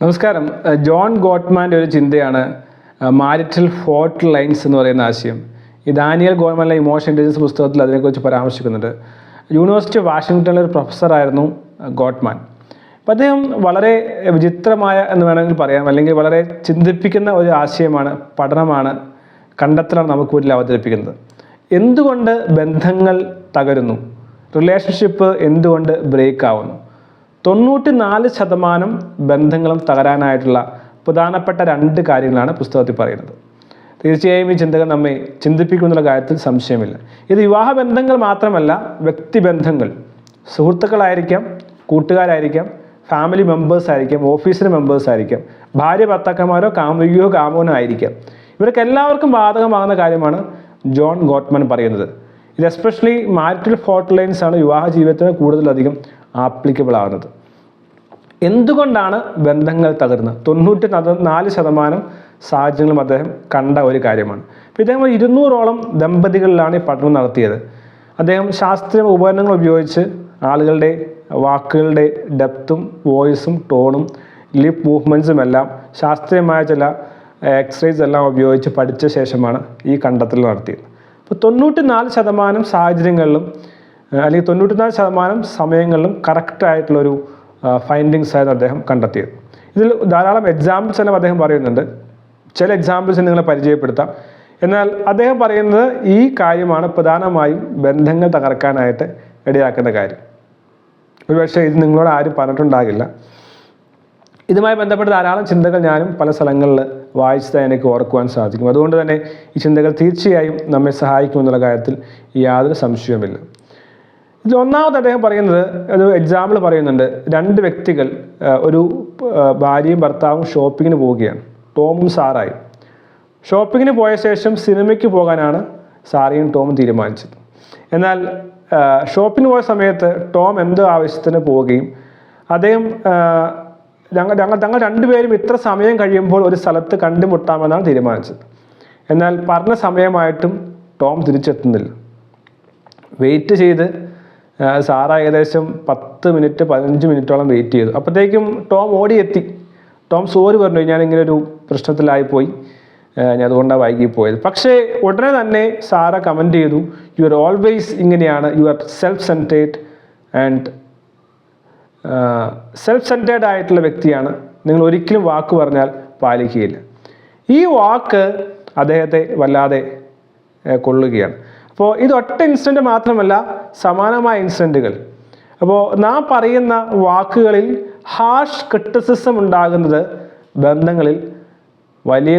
നമസ്കാരം. ജോൺ ഗോട്ട്മാൻ്റെ ഒരു ചിന്തയാണ് മാരിറ്റൽ ഫോൾട്ട് ലൈൻസ് എന്ന് പറയുന്ന ആശയം. ഈ ഡാനിയൽ ഗോൾമാനിലെ ഇമോഷൻ ഇൻ്റലിജൻസ് പുസ്തകത്തിൽ അതിനെക്കുറിച്ച് പരാമർശിക്കുന്നുണ്ട്. യൂണിവേഴ്സിറ്റി പ്രൊഫസർ പ്രൊഫസറായിരുന്നു ഗോട്ട്മാൻ. അപ്പോൾ അദ്ദേഹം വളരെ വിചിത്രമായ എന്ന് വേണമെങ്കിൽ പറയാം, അല്ലെങ്കിൽ വളരെ ചിന്തിപ്പിക്കുന്ന ഒരു ആശയമാണ്, പഠനമാണ്, കണ്ടെത്തലാണ് നമുക്ക് മുന്നിൽ അവതരിപ്പിക്കുന്നത്. എന്തുകൊണ്ട് ബന്ധങ്ങൾ തകരുന്നു, റിലേഷൻഷിപ്പ് എന്തുകൊണ്ട് ബ്രേക്ക് ആവുന്നു? 94% ബന്ധങ്ങളും തകരാനായിട്ടുള്ള പ്രധാനപ്പെട്ട 2 കാര്യങ്ങളാണ് പുസ്തകത്തിൽ പറയുന്നത്. തീർച്ചയായും ഈ ചിന്തകൾ നമ്മെ ചിന്തിപ്പിക്കുന്നുള്ള കാര്യത്തിൽ സംശയമില്ല. ഇത് വിവാഹ ബന്ധങ്ങൾ മാത്രമല്ല, വ്യക്തിബന്ധങ്ങൾ, സുഹൃത്തുക്കളായിരിക്കാം, കൂട്ടുകാരായിരിക്കാം, ഫാമിലി മെമ്പേഴ്സ് ആയിരിക്കാം, ഓഫീസിലെ മെമ്പേഴ്സ് ആയിരിക്കാം, ഭാര്യ ഭർത്താക്കന്മാരോ കാമുകിയോ കാമുകനോ ആയിരിക്കാം. ഇവർക്ക് എല്ലാവർക്കും ബാധകമാകുന്ന കാര്യമാണ് ജോൺ ഗോട്ട്മാൻ പറയുന്നത്. ഇത് എസ്പെഷ്യലി മാരിറ്റൽ ഫോൾട്ട് ലൈൻസ് ആണ് വിവാഹ ജീവിതത്തിന് കൂടുതലധികം ആപ്ലിക്കബിൾ ആകുന്നത്. എന്തുകൊണ്ടാണ് ബന്ധങ്ങൾ തകരുന്നത്? 94% സാഹചര്യങ്ങളും അദ്ദേഹം കണ്ട ഒരു കാര്യമാണ്. അപ്പോൾ ഇദ്ദേഹം 200ഓളം ദമ്പതികളിലാണ് ഈ പഠനം നടത്തിയത്. അദ്ദേഹം ശാസ്ത്രീയ ഉപകരണങ്ങൾ ഉപയോഗിച്ച് ആളുകളുടെ വാക്കുകളുടെ ഡെപ്തും വോയിസും ടോണും ലിപ് മൂവ്മെൻറ്റ്സും എല്ലാം ശാസ്ത്രീയമായ ചില എക്സസൈസ് എല്ലാം ഉപയോഗിച്ച് പഠിച്ച ശേഷമാണ് ഈ കണ്ടെത്തൽ നടത്തിയത്. അപ്പോൾ 94% സാഹചര്യങ്ങളിലും അല്ലെങ്കിൽ 94% സമയങ്ങളിലും കറക്റ്റായിട്ടുള്ളൊരു ഫൈൻഡിങ്സ് ആയിരുന്നു അദ്ദേഹം കണ്ടെത്തിയത്. ഇതിൽ ധാരാളം എക്സാമ്പിൾസ് എല്ലാം അദ്ദേഹം പറയുന്നുണ്ട്. ചില എക്സാമ്പിൾസ് നിങ്ങളെ പരിചയപ്പെടുത്താം. എന്നാൽ അദ്ദേഹം പറയുന്നത് ഈ കാര്യമാണ് പ്രധാനമായും ബന്ധങ്ങൾ തകർക്കാനായിട്ട് ഇടയാക്കുന്ന കാര്യം. ഒരുപക്ഷെ ഇത് നിങ്ങളോട് ആരും പറഞ്ഞിട്ടുണ്ടാകില്ല. ഇതുമായി ബന്ധപ്പെട്ട ധാരാളം ചിന്തകൾ ഞാനും പല സ്ഥലങ്ങളിൽ വായിച്ചതായി എനിക്ക് ഓർക്കുവാൻ സാധിക്കും. അതുകൊണ്ട് തന്നെ ഈ ചിന്തകൾ തീർച്ചയായും നമ്മെ സഹായിക്കുമെന്നുള്ള കാര്യത്തിൽ യാതൊരു സംശയവുമില്ല. ഇതിൽ ഒന്നാമത് അദ്ദേഹം പറയുന്നത്, ഒരു എക്സാമ്പിൾ പറയുന്നുണ്ട്. 2 വ്യക്തികൾ, ഒരു ഭാര്യയും ഭർത്താവും ഷോപ്പിങ്ങിന് പോവുകയാണ്. ടോമും സാറായും. ഷോപ്പിങ്ങിന് പോയ ശേഷം സിനിമയ്ക്ക് പോകാനാണ് സാറയും ടോമും തീരുമാനിച്ചത്. എന്നാൽ ഷോപ്പിന് പോയ സമയത്ത് ടോം എന്തോ ആവശ്യത്തിന് പോവുകയും അദ്ദേഹം ഞങ്ങൾ 2 പേരും ഇത്ര സമയം കഴിയുമ്പോൾ ഒരു സ്ഥലത്ത് കണ്ടുമുട്ടാമെന്നാണ് തീരുമാനിച്ചത്. എന്നാൽ പറഞ്ഞ സമയമായിട്ടും ടോം തിരിച്ചെത്തുന്നില്ല. വെയിറ്റ് ചെയ്ത് സാറ ഏകദേശം 10 മിനിറ്റ് 15 മിനിറ്റോളം വെയിറ്റ് ചെയ്തു. അപ്പോഴത്തേക്കും ടോം ഓടിയെത്തി. ടോം സോറി പറഞ്ഞു, ഞാനിങ്ങനെ ഒരു പ്രശ്നത്തിലായിപ്പോയി, ഞാൻ അതുകൊണ്ടാണ് വൈകിപ്പോയത്. പക്ഷേ ഉടനെ തന്നെ സാറ കമൻറ്റ് ചെയ്തു, യു ആർ ഓൾവേസ് ഇങ്ങനെയാണ്, യു ആർ സെൽഫ് സെൻറ്റേഡ് ആയിട്ടുള്ള വ്യക്തിയാണ്, നിങ്ങൾ ഒരിക്കലും വാക്ക് പറഞ്ഞാൽ പാലിക്കുകയില്ല. ഈ വാക്ക് അദ്ദേഹത്തെ വല്ലാതെ കൊള്ളുകയാണ്. അപ്പോൾ ഇത് ഒറ്റ ഇൻസിഡൻറ്റ് മാത്രമല്ല, സമാനമായ ഇൻസിഡൻറ്റുകൾ. അപ്പോൾ നാം പറയുന്ന വാക്കുകളിൽ ഹാർഷ് ക്രിറ്റിസിസം ഉണ്ടാകുന്നത് ബന്ധങ്ങളിൽ വലിയ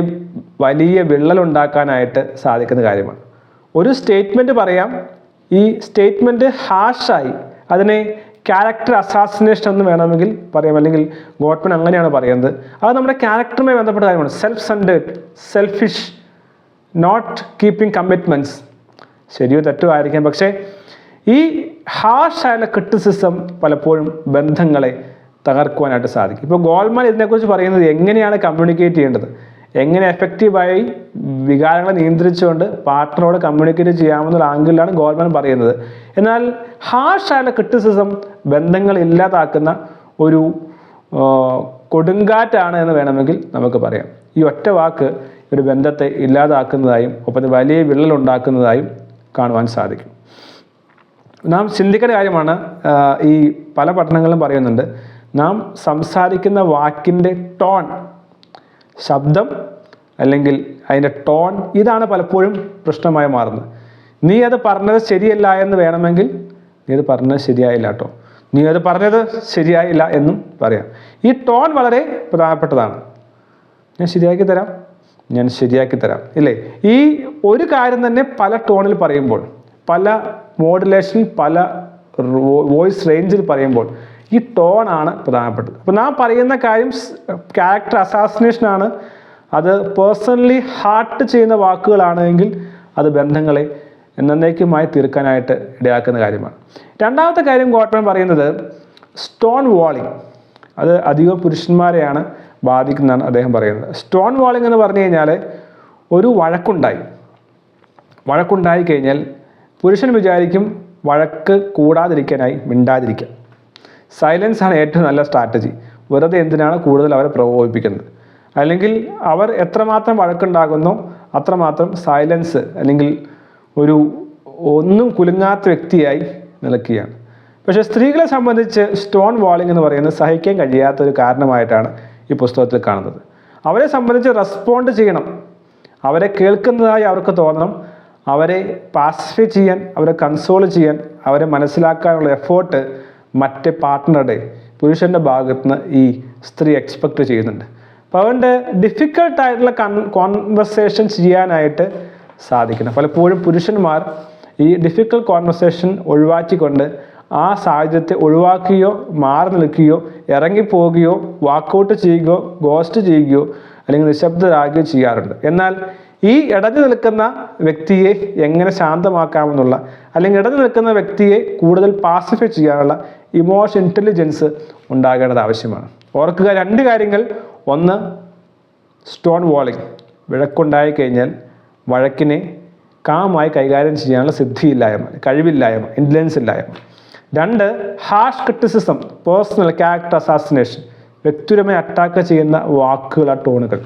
വലിയ വിള്ളലുണ്ടാക്കാനായിട്ട് സാധിക്കുന്ന കാര്യമാണ്. ഒരു സ്റ്റേറ്റ്മെൻറ്റ് പറയാം, ഈ സ്റ്റേറ്റ്മെൻറ്റ് ഹാർഷായി അതിനെ ക്യാരക്ടർ അസാസിനേഷൻ എന്ന് വേണമെങ്കിൽ പറയാം, അല്ലെങ്കിൽ ഗോട്ട്മാൻ അങ്ങനെയാണ് പറയുന്നത്. അത് നമ്മുടെ ക്യാരക്ടറുമായി ബന്ധപ്പെട്ട കാര്യമാണ്. Self centred, selfish, not keeping commitments. ശരിയോ തെറ്റോ ആയിരിക്കാം, പക്ഷേ ഈ ഹാർഷായുള്ള ക്രിറ്റിസിസം പലപ്പോഴും ബന്ധങ്ങളെ തകർക്കുവാനായിട്ട് സാധിക്കും. ഇപ്പോൾ ഗോൾമാൻ ഇതിനെക്കുറിച്ച് പറയുന്നത് എങ്ങനെയാണ് കമ്മ്യൂണിക്കേറ്റ് ചെയ്യേണ്ടത്, എങ്ങനെ എഫക്റ്റീവായി വികാരങ്ങളെ നിയന്ത്രിച്ചുകൊണ്ട് പാർട്ട്ണറോട് കമ്മ്യൂണിക്കേറ്റ് ചെയ്യാമെന്നുള്ള ആംഗിളിലാണ് ഗോൾമാൻ പറയുന്നത്. എന്നാൽ ഹാർഷായുള്ള ക്രിറ്റിസിസം ബന്ധങ്ങൾ ഇല്ലാതാക്കുന്ന ഒരു കൊടുങ്കാറ്റാണ് എന്ന് വേണമെങ്കിൽ നമുക്ക് പറയാം. ഈ ഒറ്റ വാക്ക് ഒരു ബന്ധത്തെ ഇല്ലാതാക്കുന്നതായും ഒപ്പം വലിയ വിള്ളലുണ്ടാക്കുന്നതായും കാണുവാൻ സാധിക്കും. നാം ചിന്തിക്കേണ്ട കാര്യമാണ്, ഈ പല പഠനങ്ങളും പറയുന്നുണ്ട്, നാം സംസാരിക്കുന്ന വാക്കിൻ്റെ ടോൺ, ശബ്ദം അല്ലെങ്കിൽ അതിൻ്റെ ടോൺ, ഇതാണ് പലപ്പോഴും പ്രശ്നമായി മാറുന്നത്. നീ അത് പറഞ്ഞത് ശരിയല്ല എന്ന് വേണമെങ്കിൽ നീ അത് പറഞ്ഞത് ശരിയായില്ല കേട്ടോ, നീ അത് പറഞ്ഞത് ശരിയായില്ല എന്നും പറയാം. ഈ ടോൺ വളരെ പ്രധാനപ്പെട്ടതാണ്. ഞാൻ ശരിയാക്കി തരാം ഇല്ലേ? ഈ ഒരു കാര്യം തന്നെ പല ടോണിൽ പറയുമ്പോൾ, പല മോഡുലേഷനിൽ, പല വോയിസ് റേഞ്ചിൽ പറയുമ്പോൾ ഈ ടോണാണ് പ്രധാനപ്പെട്ടത്. അപ്പോൾ നാം പറയുന്ന കാര്യം ക്യാരക്ടർ അസാസിനേഷനാണ്, അത് പേഴ്സണലി ഹാർട്ട് ചെയ്യുന്ന വാക്കുകളാണെങ്കിൽ അത് ബന്ധങ്ങളെ എന്നേക്കുമായി തീർക്കാനായിട്ട് ഇടയാക്കുന്ന കാര്യമാണ്. രണ്ടാമത്തെ കാര്യം ഗോട്ട്മാൻ പറയുന്നത് സ്റ്റോൺ വാളിങ്. അത് അധികം പുരുഷന്മാരെയാണ് ബാധിക്കുന്നതാണ് അദ്ദേഹം പറയുന്നത്. സ്റ്റോൺ വാളിങ് എന്ന് പറഞ്ഞു കഴിഞ്ഞാൽ, ഒരു വഴക്കുണ്ടായി കഴിഞ്ഞാൽ പുരുഷൻ വിചാരിക്കും വഴക്ക് കൂടാതിരിക്കാനായി മിണ്ടാതിരിക്കുക. സൈലൻസ് ആണ് ഏറ്റവും നല്ല സ്ട്രാറ്റജി. വെറുതെ എന്തിനാണ് കൂടുതൽ അവരെ പ്രകോപിപ്പിക്കുന്നത്. അല്ലെങ്കിൽ അവർ എത്രമാത്രം വഴക്കുണ്ടാകുന്നോ അത്രമാത്രം സൈലൻസ് അല്ലെങ്കിൽ ഒരു ഒന്നും കുലുങ്ങാത്ത വ്യക്തിയായി നിൽക്കുകയാണ്. പക്ഷേ സ്ത്രീകളെ സംബന്ധിച്ച് സ്റ്റോൺ വാളിംഗ് എന്ന് പറയുന്നത് സഹിക്കാൻ കഴിയാത്ത ഒരു കാരണമായിട്ടാണ് ഈ പുസ്തകത്തിൽ കാണുന്നത്. അവരെ സംബന്ധിച്ച് റെസ്പോണ്ട് ചെയ്യണം, അവരെ കേൾക്കുന്നതായി അവർക്ക് തോന്നണം, അവരെ പാസിഫൈ ചെയ്യാൻ, അവരെ കൺസോൾ ചെയ്യാൻ, അവരെ മനസ്സിലാക്കാനുള്ള എഫേർട്ട് മറ്റേ പാർട്ട്ണറുടെ പുരുഷൻ്റെ ഭാഗത്ത് നിന്ന് ഈ സ്ത്രീ എക്സ്പെക്റ്റ് ചെയ്യുന്നുണ്ട്. അപ്പോൾ അതുകൊണ്ട് ഡിഫിക്കൽട്ടായിട്ടുള്ള കോൺവെർസേഷൻ ചെയ്യാനായിട്ട് സാധിക്കണം. പലപ്പോഴും പുരുഷന്മാർ ഈ ഡിഫിക്കൽട്ട് കോൺവെർസേഷൻ ഒഴിവാക്കിക്കൊണ്ട് ആ സാഹചര്യത്തെ ഒഴിവാക്കുകയോ മാറി നിൽക്കുകയോ ഇറങ്ങിപ്പോവുകയോ വാക്കൗട്ട് ചെയ്യുകയോ ഗോസ്റ്റ് ചെയ്യുകയോ അല്ലെങ്കിൽ നിശബ്ദരാകുകയോ ചെയ്യാറുണ്ട്. എന്നാൽ ഈ ഇടഞ്ഞു നിൽക്കുന്ന വ്യക്തിയെ എങ്ങനെ ശാന്തമാക്കാമെന്നുള്ള അല്ലെങ്കിൽ ഇടഞ്ഞു നിൽക്കുന്ന വ്യക്തിയെ കൂടുതൽ പാസിഫൈ ചെയ്യാനുള്ള ഇമോഷൻ ഇൻ്റലിജൻസ് ഉണ്ടാകേണ്ടത് ആവശ്യമാണ്. ഓർക്കുക, രണ്ട് കാര്യങ്ങൾ. ഒന്ന്, സ്റ്റോൺ വാളിംഗ്, വഴക്കുണ്ടായി കഴിഞ്ഞാൽ വഴക്കിനെ കാമായി കൈകാര്യം ചെയ്യാനുള്ള സിദ്ധിയില്ലായ്മ, കഴിവില്ലായ്മ, ഇൻ്റലിജൻസ് ഇല്ലായ്മ. രണ്ട്, harsh criticism, personal character assassination, വ്യക്തിപരമായി അറ്റാക്ക് ചെയ്യുന്ന വാക്കുകൾ, ആ ടോണുകൾ.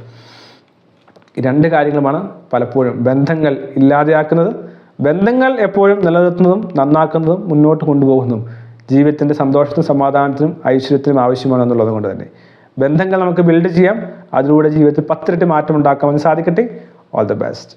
ഈ രണ്ട് കാര്യങ്ങളുമാണ് പലപ്പോഴും ബന്ധങ്ങൾ ഇല്ലാതെയാക്കുന്നത്. ബന്ധങ്ങൾ എപ്പോഴും നിലനിർത്തുന്നതും നന്നാക്കുന്നതും മുന്നോട്ട് കൊണ്ടുപോകുന്നതും ജീവിതത്തിൻ്റെ സന്തോഷത്തിനും സമാധാനത്തിനും ഐശ്വര്യത്തിനും ആവശ്യമാണെന്നുള്ളത് കൊണ്ട് തന്നെ ബന്ധങ്ങൾ നമുക്ക് ബിൽഡ് ചെയ്യാം. അതിലൂടെ ജീവിതത്തിൽ 10 ഇരട്ടി മാറ്റം ഉണ്ടാക്കാമെന്ന് സാധിക്കട്ടെ. All the best.